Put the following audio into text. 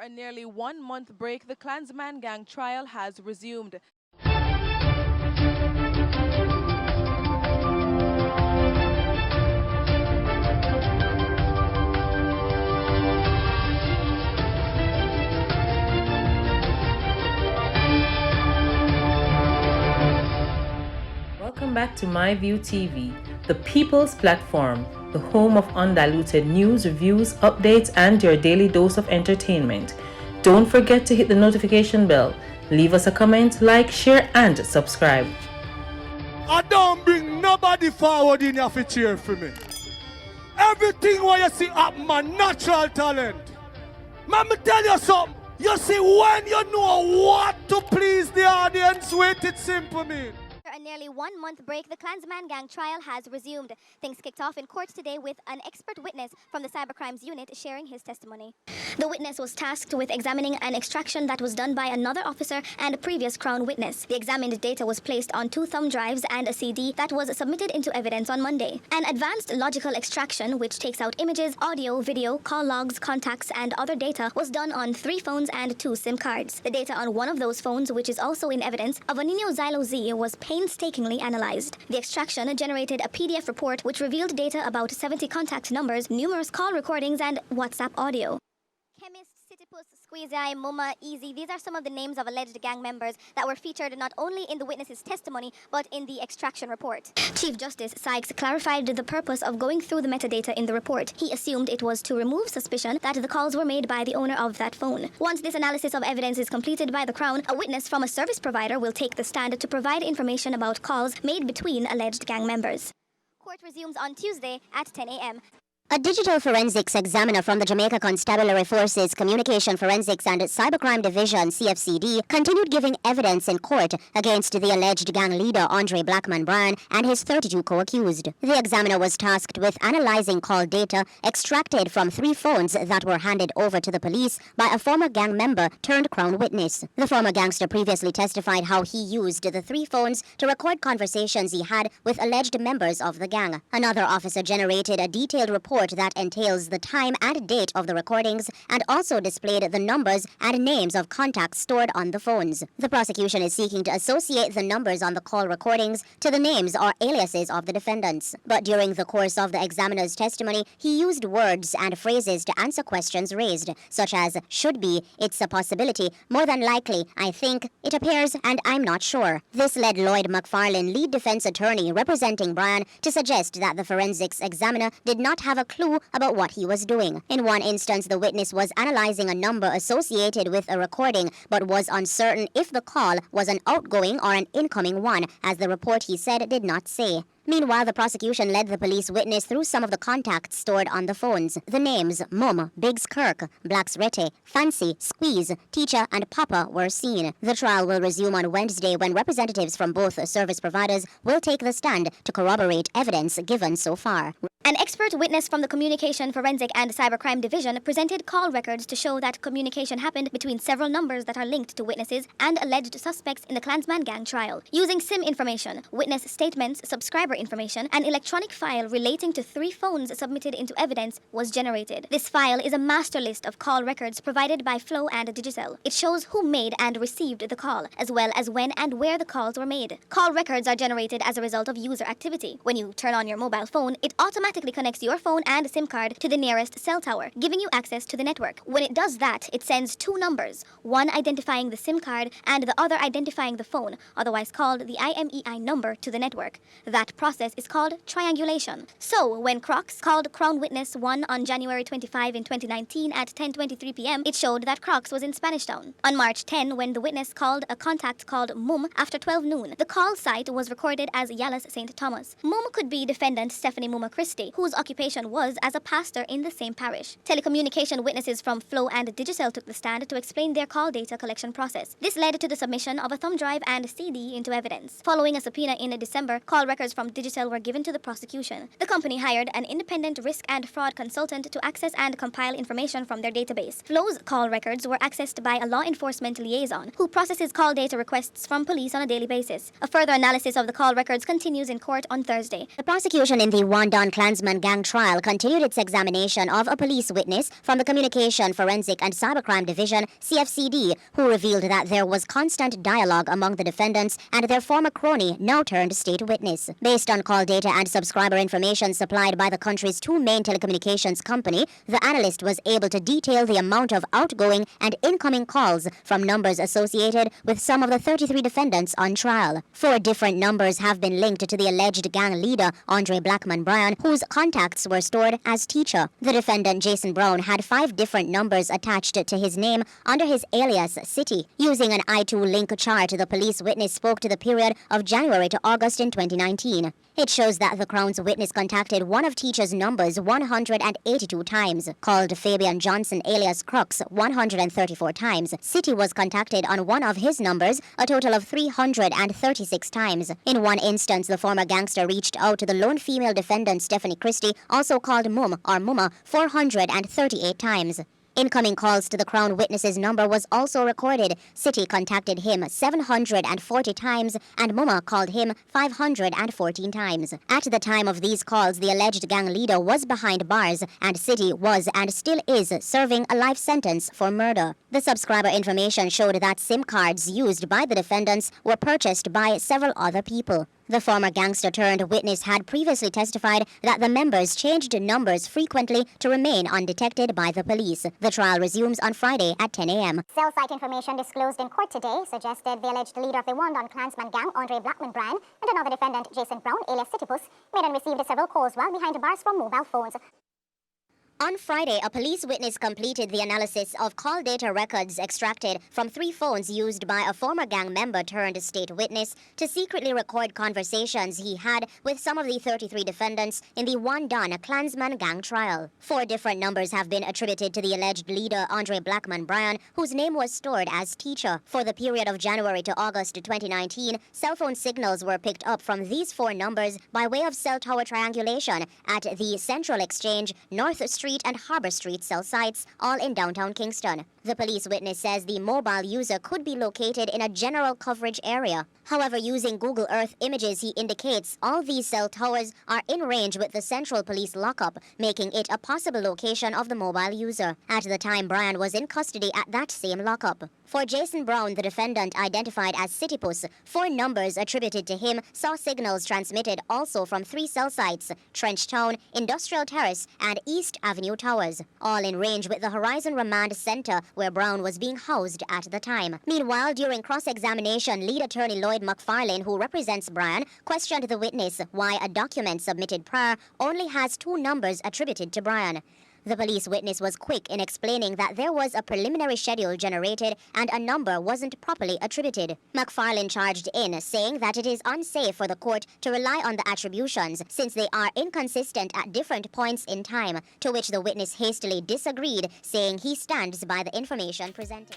a nearly 1-month break, the Klansman gang trial has resumed. Welcome back to MyView TV, the people's platform, the home of undiluted news, reviews, updates, and your daily dose of entertainment. Don't forget to hit the notification bell, leave us a comment, like, share, and subscribe. I don't bring nobody forward in here to cheer for me. Everything what you see up my natural talent. Let me tell you something. You see, when you know what to please the audience with, it's simple, man. After a nearly 1-month break, the Klansman gang trial has resumed. Things kicked off in court today with an expert witness from the Cybercrimes Unit sharing his testimony. The witness was tasked with examining an extraction that was done by another officer and a previous Crown witness. The examined data was placed on 2 thumb drives and a CD that was submitted into evidence on Monday. An advanced logical extraction, which takes out images, audio, video, call logs, contacts, and other data, was done on 3 phones and 2 SIM cards. The data on one of those phones, which is also in evidence, of a Nino Xylo Z, was painstakingly analyzed. The extraction generated a PDF report which revealed data about 70 contact numbers, numerous call recordings, and WhatsApp audio. Chemist, Puss, Squeezy Eye, Muma, Easy, these are some of the names of alleged gang members that were featured not only in the witness's testimony, but in the extraction report. Chief Justice Sykes clarified the purpose of going through the metadata in the report. He assumed it was to remove suspicion that the calls were made by the owner of that phone. Once this analysis of evidence is completed by the Crown, a witness from a service provider will take the stand to provide information about calls made between alleged gang members. Court resumes on Tuesday at 10 a.m. A digital forensics examiner from the Jamaica Constabulary Forces Communication Forensics and Cybercrime Division (CFCD) continued giving evidence in court against the alleged gang leader Andre Blackman Bryan and his 32 co-accused. The examiner was tasked with analyzing call data extracted from 3 phones that were handed over to the police by a former gang member turned Crown witness. The former gangster previously testified how he used the 3 phones to record conversations he had with alleged members of the gang. Another officer generated a detailed report that entails the time and date of the recordings and also displayed the numbers and names of contacts stored on the phones. The prosecution is seeking to associate the numbers on the call recordings to the names or aliases of the defendants. But during the course of the examiner's testimony, he used words and phrases to answer questions raised, such as should be, it's a possibility, more than likely, I think, it appears, and I'm not sure. This led Lloyd McFarlane, lead defense attorney representing Bryan, to suggest that the forensics examiner did not have a clue about what he was doing. In one instance, the witness was analyzing a number associated with a recording, but was uncertain if the call was an outgoing or an incoming one, as the report, he said, did not say. Meanwhile, the prosecution led the police witness through some of the contacts stored on the phones. The names Mum, Biggs Kirk, Blacks Rete, Fancy, Squeeze, Teacher, and Papa were seen. The trial will resume on Wednesday when representatives from both service providers will take the stand to corroborate evidence given so far. An expert witness from the Communication Forensic and Cybercrime Division presented call records to show that communication happened between several numbers that are linked to witnesses and alleged suspects in the Klansman gang trial. Using SIM information, witness statements, subscriber information, an electronic file relating to 3 phones submitted into evidence was generated. This file is a master list of call records provided by Flow and Digicel. It shows who made and received the call, as well as when and where the calls were made. Call records are generated as a result of user activity. When you turn on your mobile phone, it automatically connects your phone and SIM card to the nearest cell tower, giving you access to the network. When it does that, it sends 2 numbers, one identifying the SIM card and the other identifying the phone, otherwise called the IMEI number, to the network. That process is called triangulation. So, when Crocs called Crown Witness 1 on January 25 in 2019 at 10:23 p.m., it showed that Crocs was in Spanish Town. On March 10, when the witness called a contact called Mum after 12 noon, the call site was recorded as Yallas St. Thomas. Mum could be defendant Stephanie Muma Christie, whose occupation was as a pastor in the same parish. Telecommunication witnesses from Flow and Digicel took the stand to explain their call data collection process. This led to the submission of a thumb drive and CD into evidence. Following a subpoena in December, call records from of digital were given to the prosecution. The company hired an independent risk and fraud consultant to access and compile information from their database. Flow's call records were accessed by a law enforcement liaison who processes call data requests from police on a daily basis. A further analysis of the call records continues in court on Thursday. The prosecution in the Wandon Klansman gang trial continued its examination of a police witness from the Communication, Forensic and Cybercrime Division, CFCD, who revealed that there was constant dialogue among the defendants and their former crony, now turned state witness. Based on call data and subscriber information supplied by the country's two main telecommunications company, the analyst was able to detail the amount of outgoing and incoming calls from numbers associated with some of the 33 defendants on trial. 4 different numbers have been linked to the alleged gang leader, Andre Blackman Bryan, whose contacts were stored as teacher. The defendant, Jason Brown, had 5 different numbers attached to his name under his alias City. Using an I2 link chart, the police witness spoke to the period of January to August in 2019. It shows that the Crown's witness contacted one of teacher's numbers 182 times, called Fabian Johnson alias Crux 134 times. City was contacted on one of his numbers a total of 336 times. In one instance, the former gangster reached out to the lone female defendant Stephanie Christie, also called Mum or Mumma, 438 times. Incoming calls to the Crown witness's number was also recorded. City contacted him 740 times and Mumma called him 514 times. At the time of these calls, the alleged gang leader was behind bars and City was and still is serving a life sentence for murder. The subscriber information showed that SIM cards used by the defendants were purchased by several other people. The former gangster-turned-witness had previously testified that the members changed numbers frequently to remain undetected by the police. The trial resumes on Friday at 10 a.m. Cell site information disclosed in court today suggested the alleged leader of the Wandon Klansman gang, Andre Blackman Bryan, and another defendant, Jason Brown, alias City Puss, made and received several calls while behind bars from mobile phones. On Friday, a police witness completed the analysis of call data records extracted from 3 phones used by a former gang member turned state witness to secretly record conversations he had with some of the 33 defendants in the Wandon Klansman gang trial. 4 different numbers have been attributed to the alleged leader, Andre Blackman Bryan, whose name was stored as teacher. For the period of January to August 2019, cell phone signals were picked up from these 4 numbers by way of cell tower triangulation at the Central Exchange, North Street, and Harbor Street cell sites, all in downtown Kingston. The police witness says the mobile user could be located in a general coverage area. However, using Google Earth images, he indicates all these cell towers are in range with the Central Police lockup, making it a possible location of the mobile user. At the time, Bryan was in custody at that same lockup. For Jason Brown, the defendant identified as City Puss, 4 numbers attributed to him saw signals transmitted also from 3 cell sites, Trench Town, Industrial Terrace, and East Avenue Towers, all in range with the Horizon Remand Center where Brown was being housed at the time. Meanwhile, during cross-examination, lead attorney Lloyd McFarlane, who represents Bryan, questioned the witness why a document submitted prior only has 2 numbers attributed to Bryan. The police witness was quick in explaining that there was a preliminary schedule generated and a number wasn't properly attributed. McFarlane charged in, saying that it is unsafe for the court to rely on the attributions since they are inconsistent at different points in time, to which the witness hastily disagreed, saying he stands by the information presented.